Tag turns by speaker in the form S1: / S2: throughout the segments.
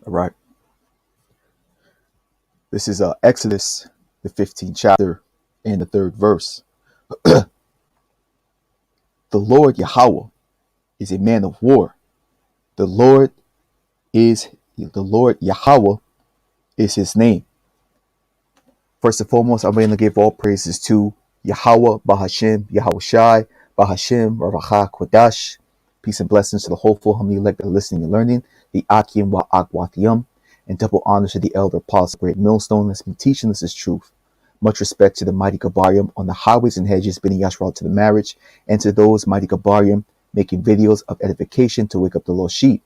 S1: All right. This is Exodus, the 15th chapter, and the 3rd verse. The Lord Yahweh is a man of war. The Lord the Lord Yahweh is his name. First and foremost, I'm going to give all praises to Yahweh, Bahashem, Yahushai, Bahashem, Ravachah, Kodash. Peace and blessings to the hopeful, humbly elect that are listening and learning, the Akim wa Agwathium, and double honor to the elder apostle, great millstone that's been teaching us his truth. Much respect to the mighty Gabarium on the highways and hedges, bidding Yashral to the marriage, and to those mighty Gabarium making videos of edification to wake up the lost sheep.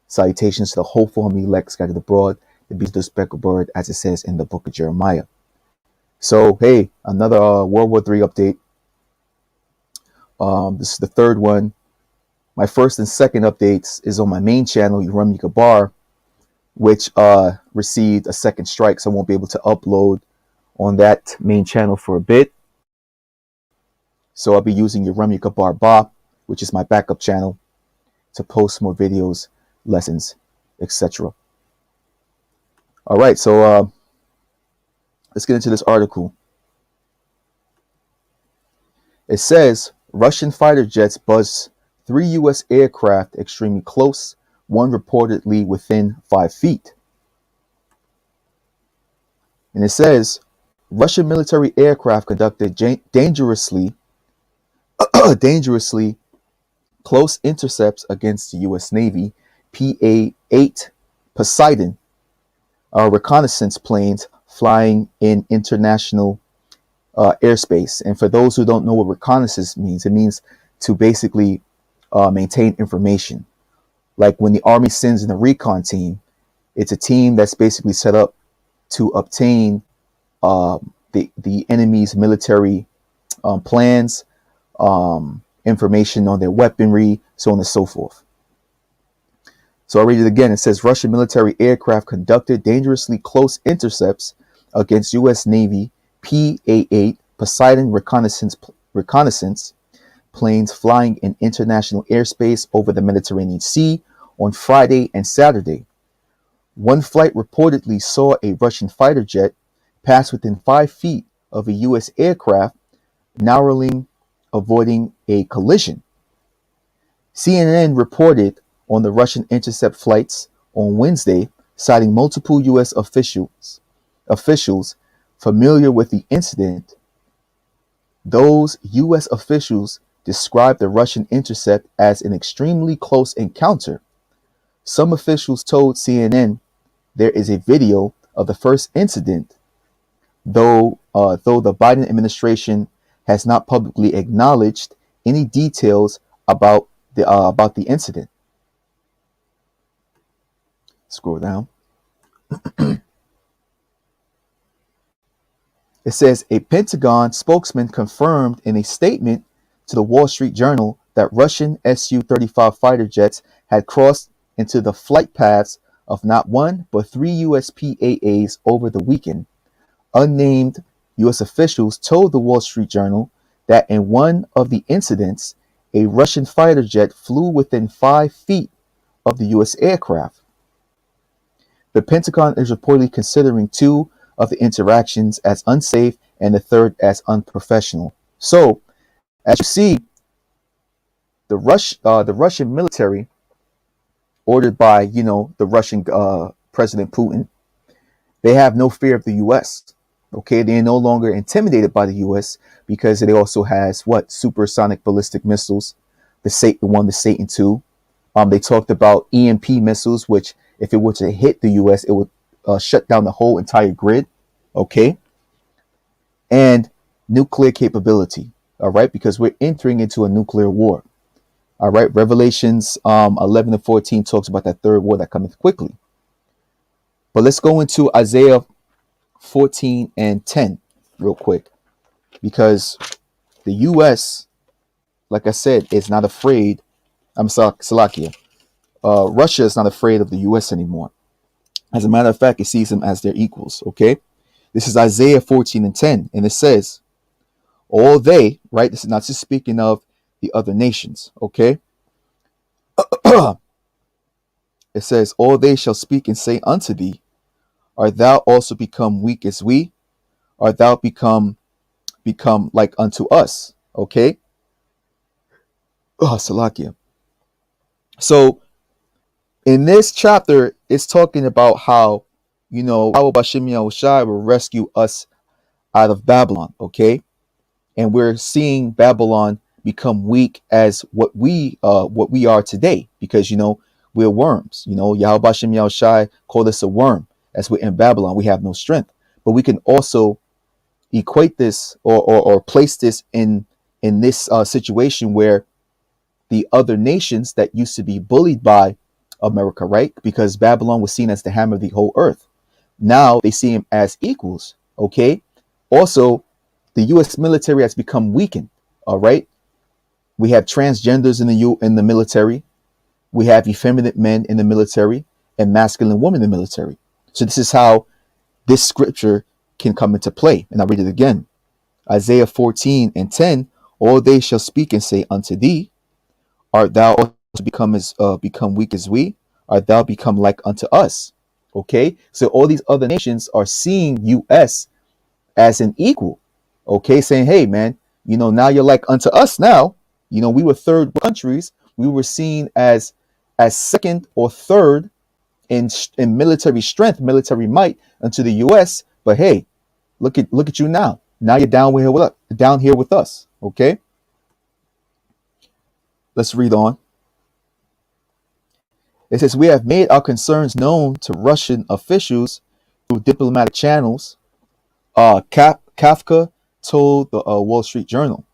S1: Salutations to the hopeful, humbly elect scattered abroad, the beast of the speckled bird, as it says in the book of Jeremiah. So, hey, another World War III update. This is the third one. My first and second updates is on my main channel, Yeremi Gabar, which received a second strike, so I won't be able to upload on that main channel for a bit. So I'll be using Yeremi Gabar Ba, which is my backup channel, to post more videos, lessons, etc. All right, so let's get into this article. It says Russian fighter jets buzz 3 U.S. aircraft extremely close, one reportedly within 5 feet. And it says Russian military aircraft conducted dangerously close intercepts against the U.S. Navy PA-8 Poseidon reconnaissance planes flying in international airspace. And for those who don't know what reconnaissance means, it means to basically maintain information. Like when the Army sends in a recon team, it's a team that's basically set up to obtain the enemy's military plans, information on their weaponry, so on and so forth. So I'll read it again. It says Russian military aircraft conducted dangerously close intercepts against U.S. Navy PA-8 Poseidon reconnaissance planes flying in international airspace over the Mediterranean Sea on Friday and Saturday. One flight reportedly saw a Russian fighter jet pass within 5 feet of a U.S. aircraft, narrowly avoiding a collision. CNN reported on the Russian intercept flights on Wednesday, citing multiple U.S. officials familiar with the incident. Those U.S. officials described the Russian intercept as an extremely close encounter. Some officials told CNN there is a video of the first incident, though the Biden administration has not publicly acknowledged any details about the incident. Scroll down. It says a Pentagon spokesman confirmed in a statement to the Wall Street Journal that Russian Su-35 fighter jets had crossed into the flight paths of not one but 3 U.S. PAAs over the weekend. Unnamed U.S. officials told the Wall Street Journal that in one of the incidents, a Russian fighter jet flew within 5 feet of the U.S. aircraft. The Pentagon is reportedly considering 2 of the interactions as unsafe and the third as unprofessional. So, as you see, the Russian military, ordered by the Russian President Putin, they have no fear of the U.S. Okay, they are no longer intimidated by the U.S. because it also has supersonic ballistic missiles, the Satan II. They talked about EMP missiles, which if it were to hit the U.S., it would shut down the whole entire grid. Okay, and nuclear capability. All right, because we're entering into a nuclear war. All right, Revelations 11-14 talks about that third war that cometh quickly. But let's go into Isaiah 14:10 real quick, because the U.S., like I said, is not afraid. Slovakia. Russia is not afraid of the U.S. anymore. As a matter of fact, it sees them as their equals. Okay, this is Isaiah 14:10, and it says, all they, right? This is not just speaking of the other nations. Okay, It says, all they shall speak and say unto thee, art thou also become weak as we? Art thou become like unto us? Okay. Oh, Salakia. So in this chapter, it's talking about how, how Bashim Yahushai will rescue us out of Babylon. Okay. And we're seeing Babylon become weak as what we are today, because we're worms. Yahweh Bashem Yahushai called us a worm as we're in Babylon. We have no strength, but we can also equate this or place this in this situation where the other nations that used to be bullied by America, right? Because Babylon was seen as the hammer of the whole earth. Now they see him as equals. Okay. Also, the U.S. military has become weakened. All right. We have transgenders in the military. We have effeminate men in the military and masculine women in the military. So this is how this scripture can come into play. And I'll read it again. Isaiah 14:10. All they shall speak and say unto thee, art thou also become weak as we? Art thou become like unto us? Okay. So all these other nations are seeing U.S. as an equal. Okay, saying, hey man, now you're like unto us now. We were third countries. We were seen as second or third in military strength, military might unto the US. But hey, look at you now. Now you're down here with us. Okay? Let's read on. It says, we have made our concerns known to Russian officials through diplomatic channels. Kafka told the Wall Street Journal.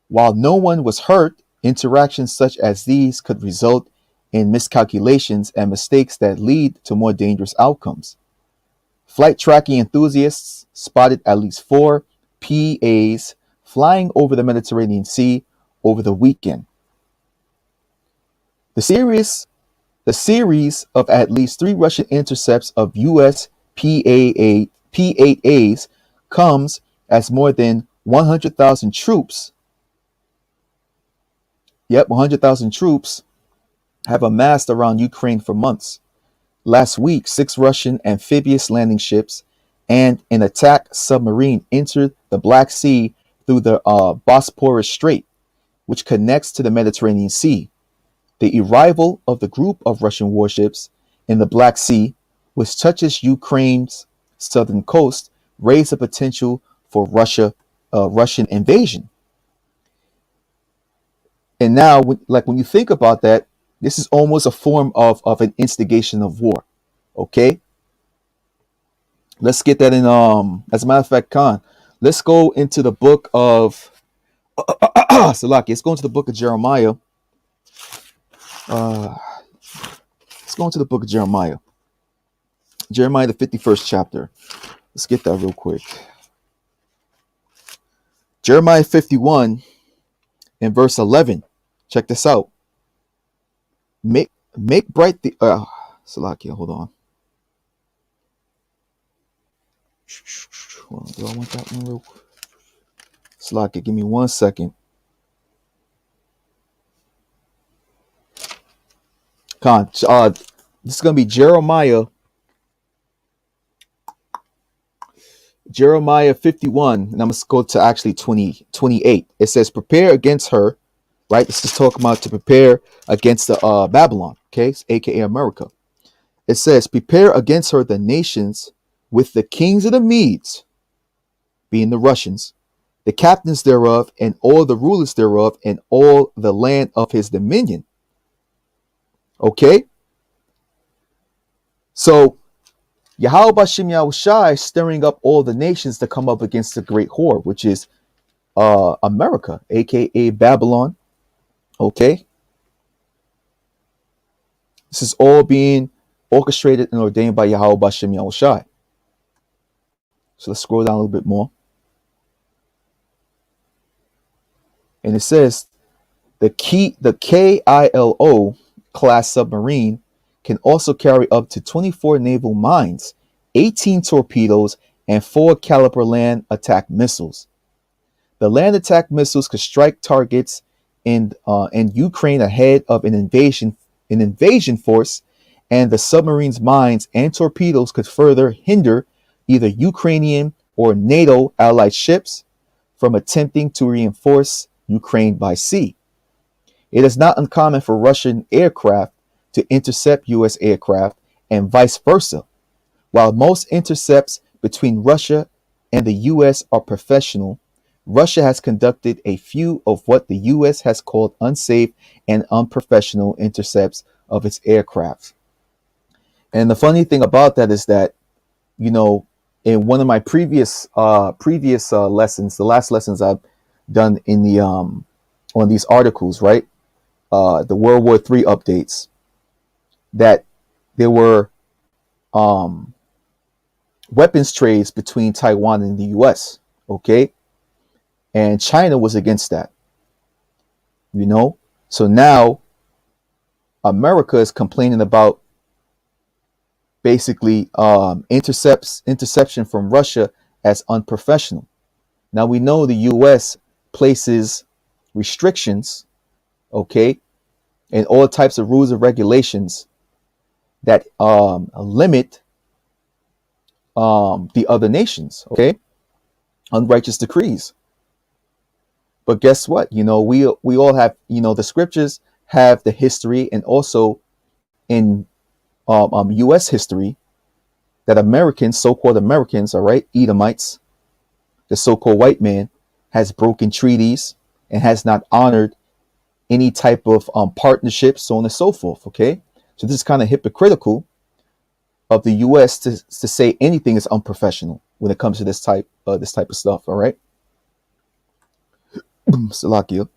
S1: While no one was hurt, interactions such as these could result in miscalculations and mistakes that lead to more dangerous outcomes. Flight tracking enthusiasts spotted at least 4 PAs flying over the Mediterranean Sea over the weekend. The series of at least 3 Russian intercepts of U.S. P-8As comes as more than 100,000 troops 100,000 troops have amassed around Ukraine for months. Last week, 6 Russian amphibious landing ships and an attack submarine entered the Black Sea through the Bosporus Strait, which connects to the Mediterranean Sea. The arrival of the group of Russian warships in the Black Sea, which touches Ukraine's southern coast, raised the potential for Russian invasion. And now, when you think about that, this is almost a form of an instigation of war. Okay? Let's get that in. As a matter of fact, Khan, let's go into the book of Salaki. Let's go into the book of Jeremiah. Let's go into the book of Jeremiah. Jeremiah, the 51st chapter. Let's get that real quick. Jeremiah 51 in verse 11. Check this out. Make bright the Salakia, hold on. Do I want that one real quick? Salakia, give me 1 second. Con, this is gonna be Jeremiah 51, and I'm gonna go to actually 28. It says, prepare against her, right? This is talking about to prepare against the Babylon, okay, aka America. It says, prepare against her the nations with the kings of the Medes, being the Russians, the captains thereof, and all the rulers thereof, and all the land of his dominion. Okay? So Yahweh Bashem Yahushai is stirring up all the nations to come up against the great whore, which is America, aka Babylon. Okay? This is all being orchestrated and ordained by Yahweh Bashem Yahushai. So let's scroll down a little bit more. And it says the KILO class submarine can also carry up to 24 naval mines, 18 torpedoes, and 4 caliber land attack missiles. The land attack missiles could strike targets in Ukraine ahead of an invasion force and the submarines' mines and torpedoes could further hinder either Ukrainian or NATO allied ships from attempting to reinforce Ukraine by sea. It is not uncommon for Russian aircraft to intercept US aircraft and vice versa. While most intercepts between Russia and the US are professional, Russia has conducted a few of what the US has called unsafe and unprofessional intercepts of its aircraft. And the funny thing about that is that, you know, in one of my previous lessons, the last lessons I've done in the on these articles, right? The World War III updates, that there were weapons trades between Taiwan and the US, okay? And China was against that, you know? So now America is complaining about basically interception from Russia as unprofessional. Now we know the US places restrictions, okay, and all types of rules and regulations that limit the other nations, okay, unrighteous decrees. But guess what? You know, we all have, you know, the scriptures have the history, and also in U.S. history, that Americans, so-called Americans, all right, Edomites, the so-called white man, has broken treaties and has not honored any type of partnerships, so on and so forth. Okay, so this is kind of hypocritical of the U.S. to say anything is unprofessional when it comes to this type of stuff. All right, Salakia.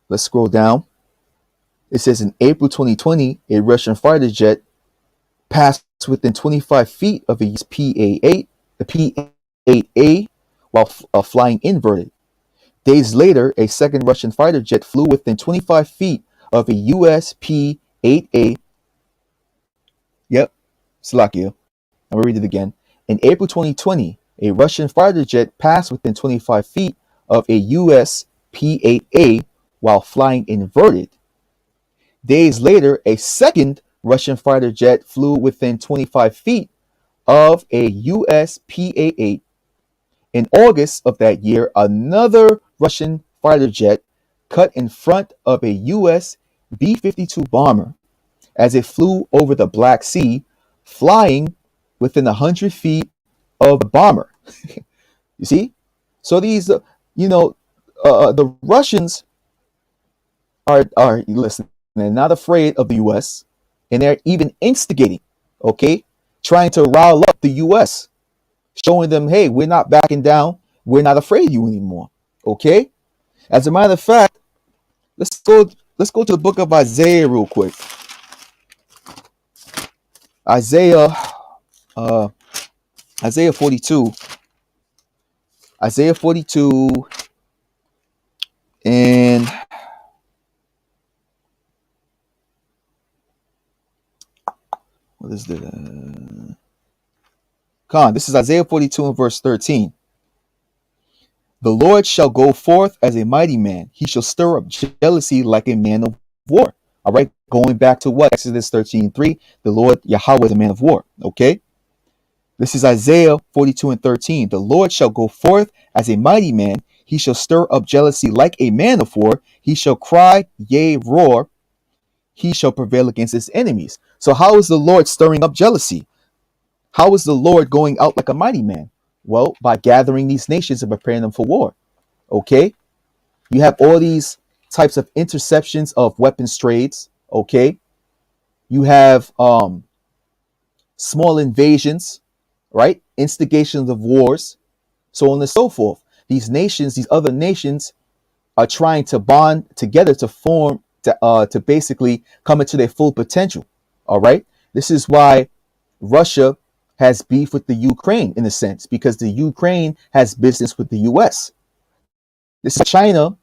S1: Let's scroll down. It says in April 2020, a Russian fighter jet passed within 25 feet of a PA-8, the P-8A, while flying inverted. Days later, a second Russian fighter jet flew within 25 feet of a US P-8A. Yep, Slovakia. I'm going to read it again. In April 2020, a Russian fighter jet passed within 25 feet of a US P-8A while flying inverted. Days later, a second Russian fighter jet flew within 25 feet of a US PA-8. In August of that year, another Russian fighter jet cut in front of a US B-52 bomber as it flew over the Black Sea, flying within 100 feet of the bomber. You see? So these, the Russians are listen, they're not afraid of the US, and they're even instigating, okay, trying to rile up the US, showing them, hey, we're not backing down, we're not afraid of you anymore. Okay? As a matter of fact, let's go to the book of Isaiah real quick. Isaiah 42. Isaiah 42, and what is the this is Isaiah 42 and verse 13. The Lord shall go forth as a mighty man. He shall stir up jealousy like a man of war. All right, going back to what? Exodus 13:3. The Lord Yahweh is a man of war. Okay, this is Isaiah 42 and 13. The Lord shall go forth as a mighty man. He shall stir up jealousy like a man of war. He shall cry, yea, roar. He shall prevail against his enemies. So how is the Lord stirring up jealousy? How is the Lord going out like a mighty man? Well, by gathering these nations and preparing them for war. Okay? You have all these types of interceptions of weapons trades. Okay? You have small invasions, right? Instigations of wars, so on and so forth. These nations, these other nations, are trying to bond together to form, to basically come into their full potential. All right? This is why Russia has beef with the Ukraine, in a sense, because the Ukraine has business with the US. This is China,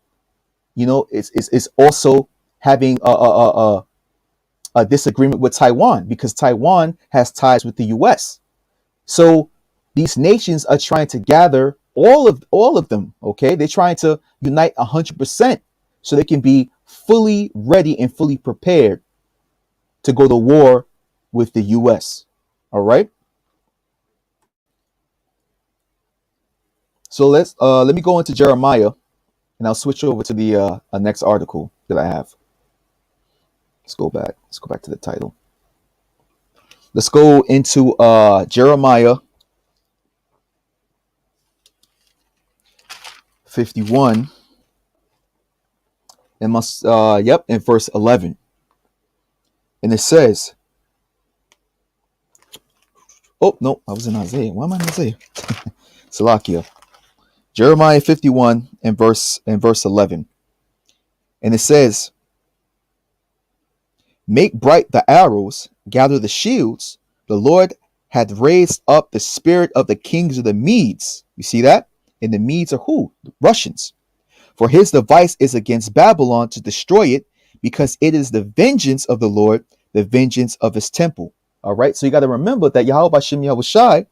S1: is also having a disagreement with Taiwan, because Taiwan has ties with the US. So these nations are trying to gather all of them. Okay, they're trying to unite 100% so they can be fully ready and fully prepared to go to war with the US. All right. So let me go into Jeremiah, and I'll switch over to the next article that I have. Let's go back. Let's go back to the title. Let's go into Jeremiah 51 and in verse 11. And it says, oh no, I was in Isaiah. Why am I in Isaiah? Salakia. Jeremiah 51 and verse 11. And it says, make bright the arrows, gather the shields. The Lord hath raised up the spirit of the kings of the Medes. You see that? And the Medes are who? The Russians. For his device is against Babylon to destroy it, because it is the vengeance of the Lord, the vengeance of his temple. All right. So you got to remember that Yahweh Shem Yahushai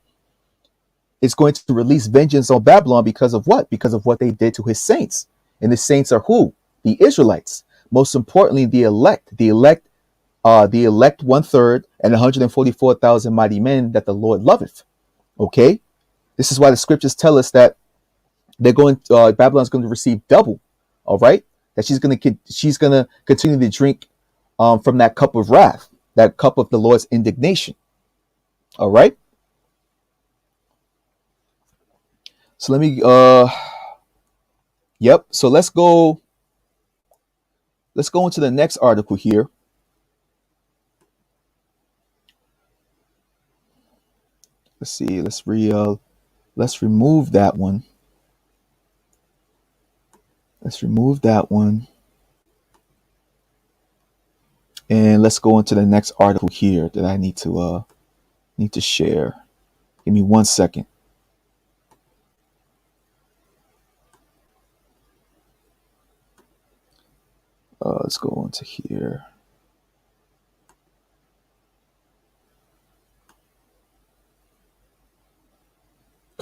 S1: is going to release vengeance on Babylon because of what? Because of what they did to his saints. And the saints are who? The Israelites. Most importantly, the elect. The elect 1/3 and 144,000 mighty men that the Lord loveth. Okay. This is why the scriptures tell us that Babylon's going to receive double. All right. That she's going to continue to drink from that cup of wrath, that cup of the Lord's indignation. All right. So let me yep. So let's go into the next article here. Let's see. Let's remove that one. Let's remove that one. And let's go into the next article here that I need to share. Give me 1 second. Let's go into here.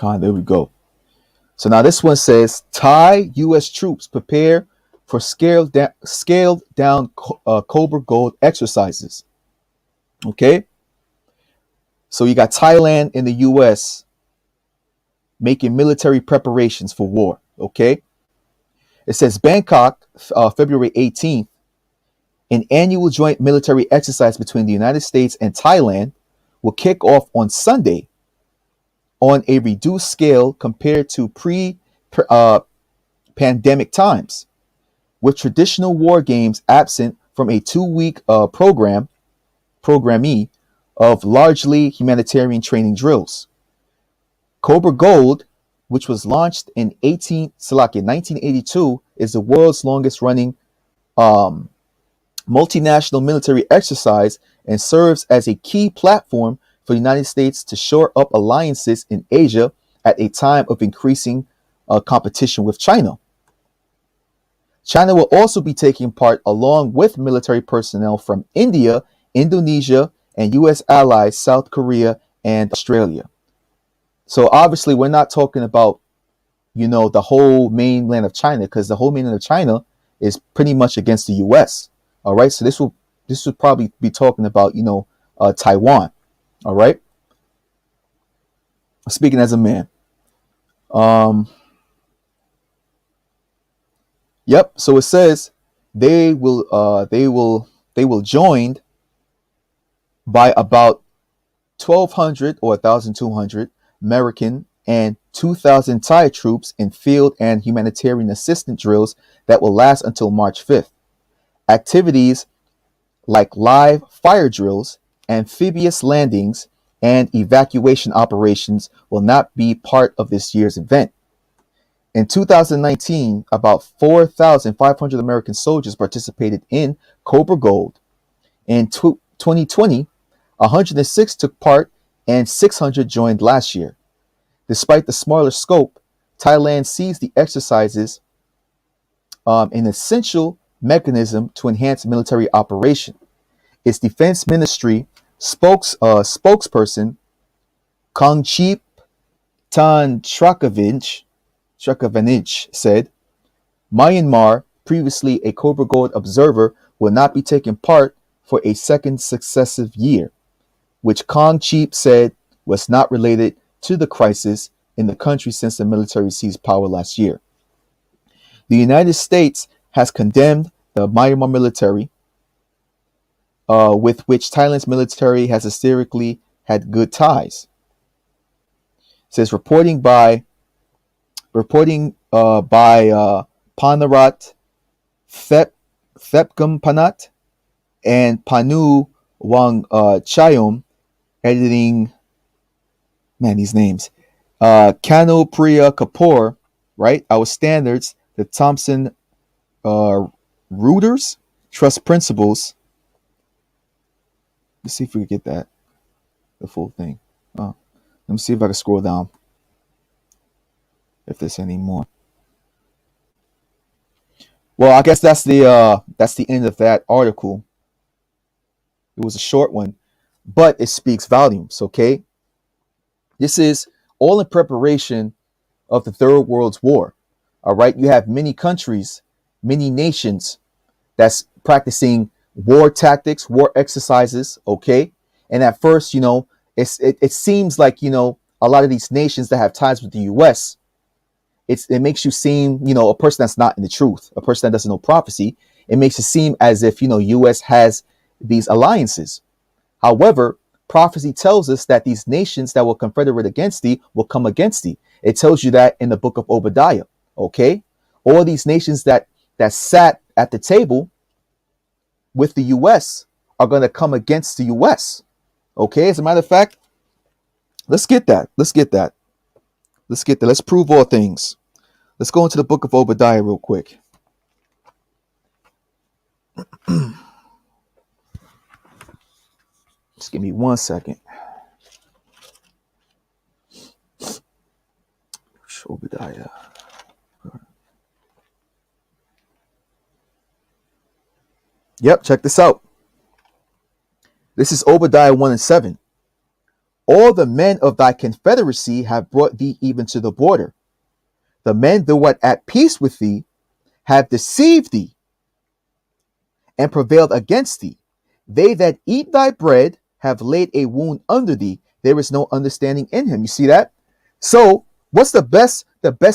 S1: There we go. So now this one says, Thai U.S. troops prepare for scaled down Cobra Gold exercises. Okay. So you got Thailand and the U.S. making military preparations for war. Okay. It says Bangkok, February 18th, an annual joint military exercise between the United States and Thailand will kick off on Sunday on a reduced scale compared to pre-pandemic times, with traditional war games absent from a 2-week programming of largely humanitarian training drills. Cobra Gold, which was launched in 1982, is the world's longest running multinational military exercise and serves as a key platform for the United States to shore up alliances in Asia at a time of increasing competition with China. China will also be taking part along with military personnel from India, Indonesia, and U.S. allies South Korea and Australia. So obviously we're not talking about, the whole mainland of China, because the whole mainland of China is pretty much against the U.S. All right. So this would probably be talking about, Taiwan. All right. Speaking as a man. Yep. So it says they will joined by about 1,200 or 1,200 American and 2,000 Thai troops in field and humanitarian assistance drills that will last until March 5th. Activities like live fire drills, amphibious landings, and evacuation operations will not be part of this year's event. In 2019, about 4,500 American soldiers participated in Cobra Gold. In 2020, 106 took part and 600 joined last year. Despite the smaller scope, Thailand sees the exercises an essential mechanism to enhance military operation. Its defense ministry spokesperson Kongchip Tantravanich said, Myanmar, previously a Cobra Gold observer, will not be taking part for a second successive year, which Kong Cheap said was not related to the crisis in the country since the military seized power last year. The United States has condemned the Myanmar military, with which Thailand's military has historically had good ties. It says reporting by Panarat Thepkampanat and Panu Wang Chayom, editing, man, these names. Kanu Priya Kapoor, right? Our standards, the Thomson Reuters Trust Principles. Let's see if we can get that, the full thing. Let me see if I can scroll down, if there's any more. Well, I guess that's the end of that article. It was a short one, but it speaks volumes. Okay, this is all in preparation of the Third World War. All right, you have many countries, many nations that's practicing war tactics, war exercises. Okay, and at first, it seems like a lot of these nations that have ties with the U.S. It makes you seem a person that's not in the truth, a person that doesn't know prophecy. It makes it seem as if U.S. has these alliances. However, prophecy tells us that these nations that will confederate against thee will come against thee. It tells you that in the book of Obadiah. Okay, all these nations that sat at the table with the U.S. are going to come against the U.S. Okay, as a matter of fact, let's get that. Let's prove all things. Let's go into the book of Obadiah real quick. Just give me 1 second. Obadiah. Yep, check this out. This is Obadiah 1:7. All the men of thy confederacy have brought thee even to the border. The men that were at peace with thee have deceived thee and prevailed against thee. They that eat thy bread have laid a wound under thee. There is no understanding in him. You see that? So what's the best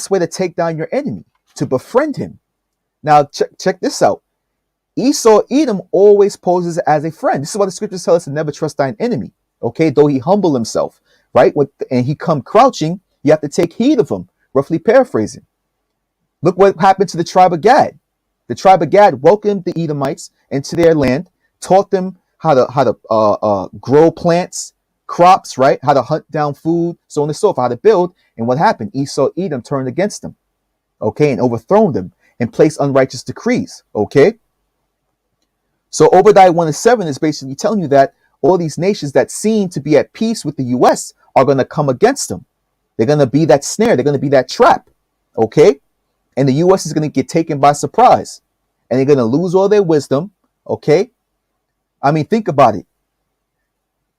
S1: way to take down your enemy? To befriend him. Now check this out. Esau Edom always poses as a friend. This is why the scriptures tell us to never trust thine enemy. Okay, though he humble himself, right? And he come crouching, you have to take heed of him. Roughly paraphrasing. Look what happened to the tribe of Gad. The tribe of Gad welcomed the Edomites into their land, taught them how to grow plants, crops, right? How to hunt down food, so on and so forth, how to build. And what happened? Esau Edom turned against them, okay, and overthrown them and placed unrighteous decrees, okay? So Obadiah 1:7 is basically telling you that all these nations that seem to be at peace with the U.S. are going to come against them. They're going to be that snare. They're going to be that trap. Okay. And the U.S. is going to get taken by surprise. And they're going to lose all their wisdom. Okay. I mean, think about it.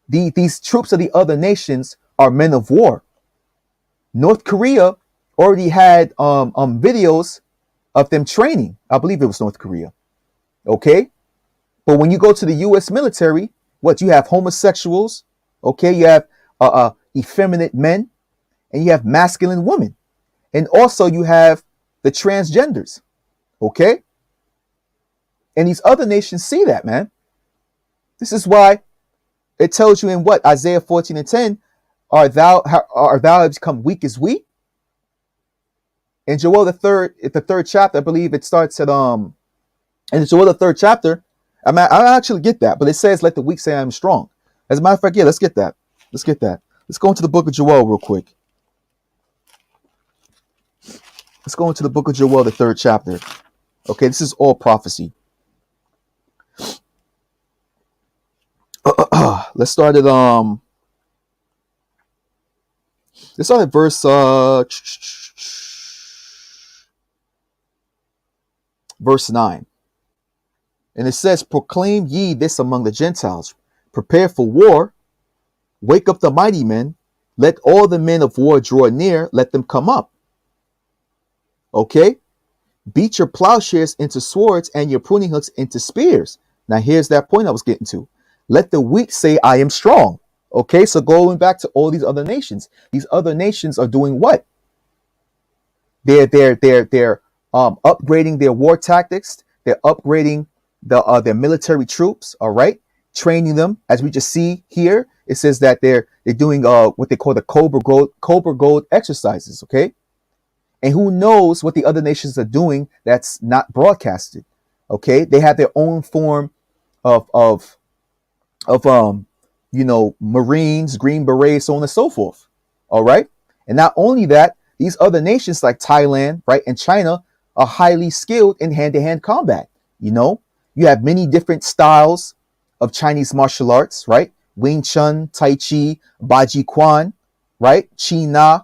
S1: These troops of the other nations are men of war. North Korea already had videos of them training. I believe it was North Korea. Okay. But when you go to the U.S. military, what you have homosexuals. Okay. You have effeminate men. And you have masculine women. And also you have the transgenders. Okay? And these other nations see that, man. This is why it tells you in what? Isaiah 14:10, art thou have become weak as we? In Joel the third chapter, I believe it starts at in Joel the 3rd chapter. I actually get that, but it says, let the weak say I'm strong. As a matter of fact, yeah, let's get that. Let's go into the book of Joel real quick. Let's go into the book of Joel, the 3rd chapter. Okay, this is all prophecy. Let's start at verse 9. And it says, proclaim ye this among the Gentiles, prepare for war, wake up the mighty men, let all the men of war draw near, let them come up. Okay, beat your plowshares into swords and your pruning hooks into spears. Now here's that point I was getting to. Let the weak say, I am strong. Okay, so going back to all these other nations are doing what? They're upgrading their war tactics. They're upgrading their military troops. All right, training them. As we just see here, it says that they're doing what they call the Cobra Gold exercises. Okay, and who knows what the other nations are doing that's not broadcasted. Okay, they have their own form of Marines, Green Berets, so on and so forth. All right. And not only that, these other nations like Thailand, right, and China are highly skilled in hand-to-hand combat. You have many different styles of Chinese martial arts, right? Wing Chun, Tai Chi, Baji Quan, right? Chi Na.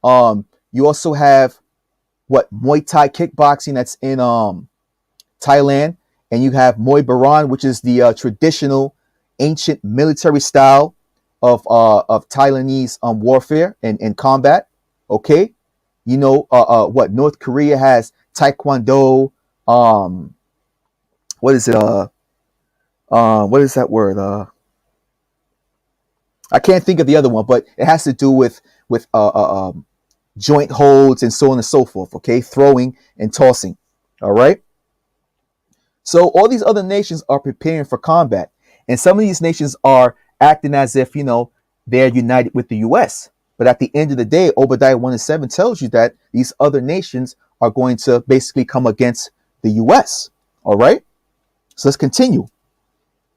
S1: You also have Muay Thai kickboxing that's in Thailand, and you have Muay Baran, which is the traditional ancient military style of Thailandese warfare and combat. Okay, North Korea has Taekwondo. What is it? What is that word? I can't think of the other one, but it has to do with joint holds and so on and so forth. Okay, throwing and tossing. All right. So all these other nations are preparing for combat. And some of these nations are acting as if, they're united with the U.S. But at the end of the day, Obadiah 1:7 tells you that these other nations are going to basically come against the U.S. All right? So let's continue.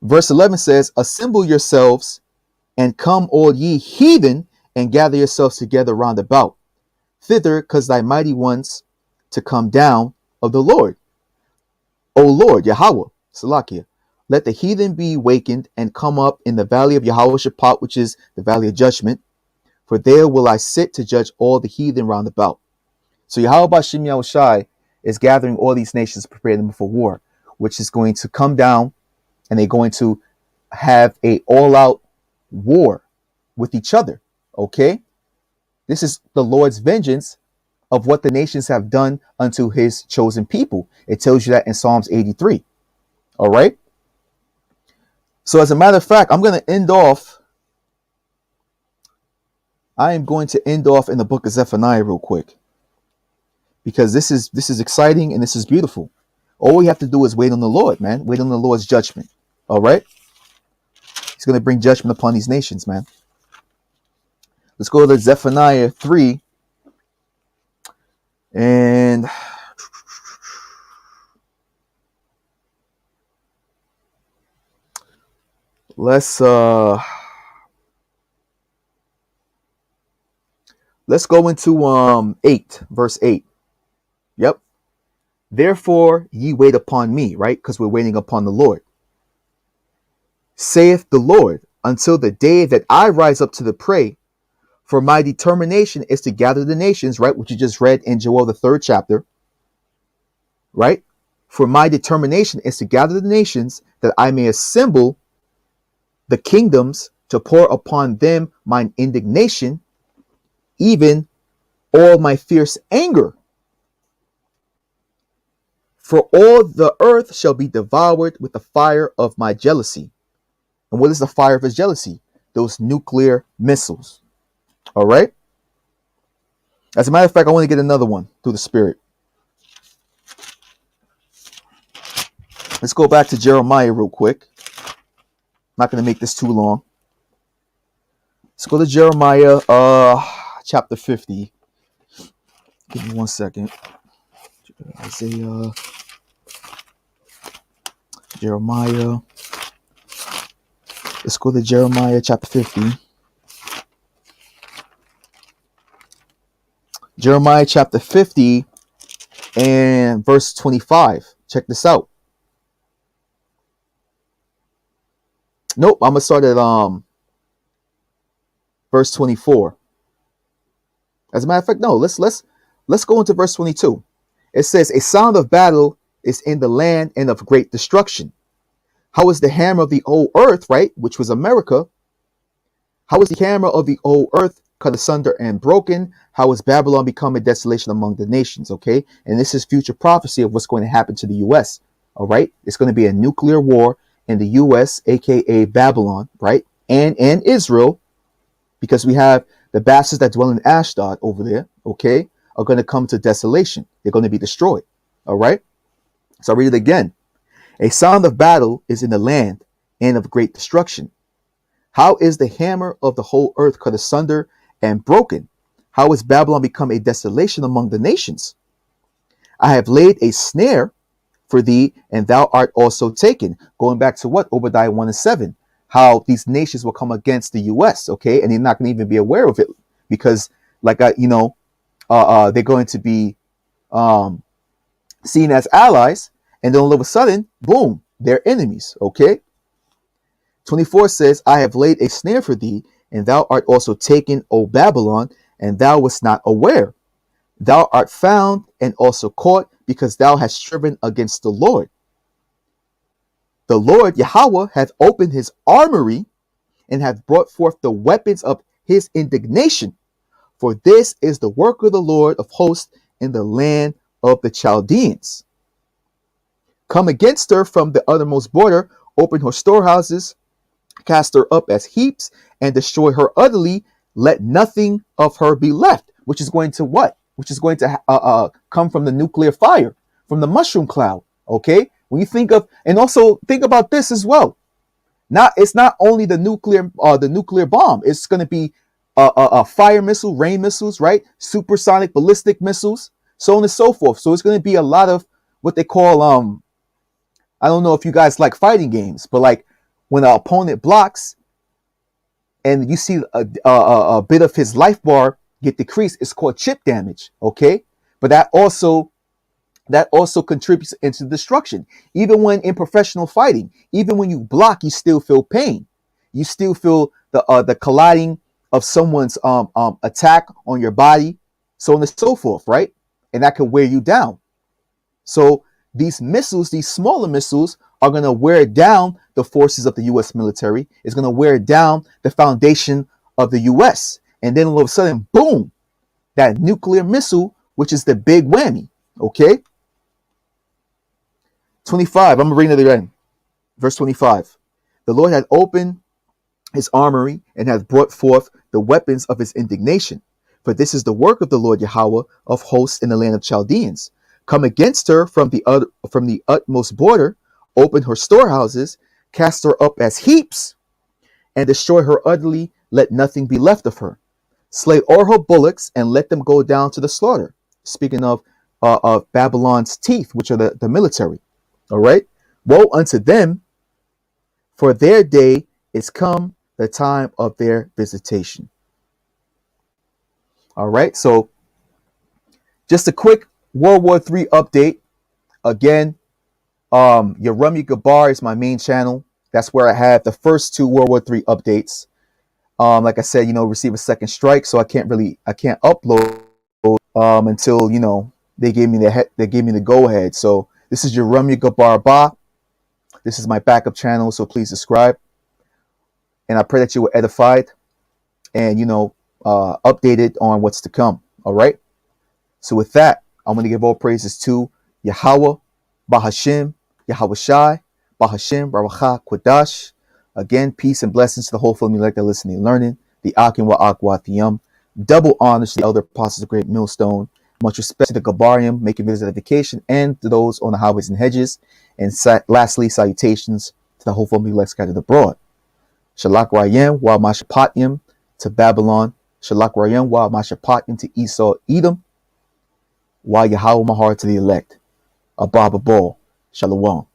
S1: Verse 11 says, assemble yourselves and come, all ye heathen, and gather yourselves together round about. Thither, cause thy mighty ones to come down of the Lord. O Lord, Yahweh, Salakia. Let the heathen be wakened and come up in the valley of Jehoshaphat, which is the valley of judgment. For there will I sit to judge all the heathen round about. So Yahweh Shem Yahushai is gathering all these nations to prepare them for war, which is going to come down, and they're going to have a all-out war with each other. Okay? This is the Lord's vengeance of what the nations have done unto his chosen people. It tells you that in Psalms 83. All right? So as a matter of fact, I am going to end off in the book of Zephaniah real quick, because this is exciting and this is beautiful. All we have to do is wait on the Lord, man. Wait on the Lord's judgment. All right? He's going to bring judgment upon these nations, man. Let's go to Zephaniah 3. And let's go into 8, verse 8. Yep. Therefore ye wait upon me, right? Because we're waiting upon the Lord. Saith the Lord, until the day that I rise up to the prey, for my determination is to gather the nations, right? Which you just read in Joel, the 3rd chapter, right? For my determination is to gather the nations, that I may assemble the kingdoms to pour upon them mine indignation, even all my fierce anger. For all the earth shall be devoured with the fire of my jealousy. And what is the fire of his jealousy? Those nuclear missiles. All right. As a matter of fact, I want to get another one through the Spirit. Let's go back to Jeremiah real quick. Not going to make this too long. Let's go to Jeremiah chapter 50. Give me 1 second. Isaiah, Jeremiah. Let's go to Jeremiah chapter 50. Jeremiah chapter 50 and verse 25. Check this out. Nope, I'm gonna start at verse 24. As a matter of fact, no, let's go into verse 22. It says, a sound of battle is in the land and of great destruction. How is the hammer of the old earth, right, which was America? How is the hammer of the old earth cut asunder and broken? How is Babylon become a desolation among the nations? Okay, and this is future prophecy of what's going to happen to the U.S. All right, it's going to be a nuclear war, in the U.S., aka Babylon, right, and Israel, because we have the bastards that dwell in Ashdod over there, okay, are going to come to desolation. They're going to be destroyed. All right. So I'll read it again. A sound of battle is in the land and of great destruction. How is the hammer of the whole earth cut asunder and broken? How is Babylon become a desolation among the nations? I have laid a snare for thee, and thou art also taken. Going back to what? Obadiah 1 and 7. How these nations will come against the U.S., okay? And they're not going to even be aware of it because, like, they're going to be seen as allies, and then all of a sudden, boom, they're enemies, okay? 24 says, I have laid a snare for thee, and thou art also taken, O Babylon, and thou wast not aware. Thou art found and also caught, because thou hast striven against the Lord. The Lord Yahweh hath opened his armory, and hath brought forth the weapons of his indignation. For this is the work of the Lord of hosts in the land of the Chaldeans. Come against her from the uttermost border, open her storehouses, cast her up as heaps, and destroy her utterly. Let nothing of her be left. Which is going to what? Which is going to come from the nuclear fire, from the mushroom cloud. Okay? When you think of, and also think about this as well. It's not only the nuclear bomb. It's going to be a fire missile, rain missiles, right? Supersonic ballistic missiles, so on and so forth. So it's going to be a lot of what they call I don't know if you guys like fighting games, but like when an opponent blocks and you see a bit of his life bar get decreased, it's called chip damage. Okay, but that also contributes into destruction. Even when in professional fighting, even when you block, you still feel pain. You still feel the colliding of someone's attack on your body, so on and so forth, right? And that can wear you down. So these missiles, these smaller missiles, are going to wear down the forces of the U.S. military. It's going to wear down the foundation of the U.S. And then all of a sudden, boom, that nuclear missile, which is the big whammy. Okay. 25. I'm reading it again. Verse 25. The Lord had opened his armory and hath brought forth the weapons of his indignation. For this is the work of the Lord Yahweh of hosts in the land of Chaldeans. Come against her from the utmost border, open her storehouses, cast her up as heaps, and destroy her utterly. Let nothing be left of her. Slay all her bullocks and let them go down to the slaughter. Speaking of Babylon's teeth, which are the military. All right. Woe unto them, for their day is come, the time of their visitation. All right. So just a quick World War III update. Again, Yerumi Gabar is my main channel. That's where I have the first two World War III updates. Like I said, receive a second strike, so I can't upload until they gave me the go ahead. So this is Yerumi Gabar Ba. This is my backup channel, so please subscribe. And I pray that you were edified and updated on what's to come. All right. So with that, I'm going to give all praises to Yahweh, Bahashim, Yahweh Shai, Bahashim, Barakah, Quadash. Again, peace and blessings to the whole family like that listening and learning. The Akin wa Akwa Thiyam. Double honors to the elder apostles of Great Millstone. Much respect to the Gabarium, making visit edification, and to those on the highways and hedges. And lastly, salutations to the whole family like scattered abroad. Shalak Rayem wa Mashapatyam to Babylon. Shalak Rayem wa Mashapatyam to Esau, Edom. Wa Yahweh Mahar to the elect. Abba Babal. Shalom.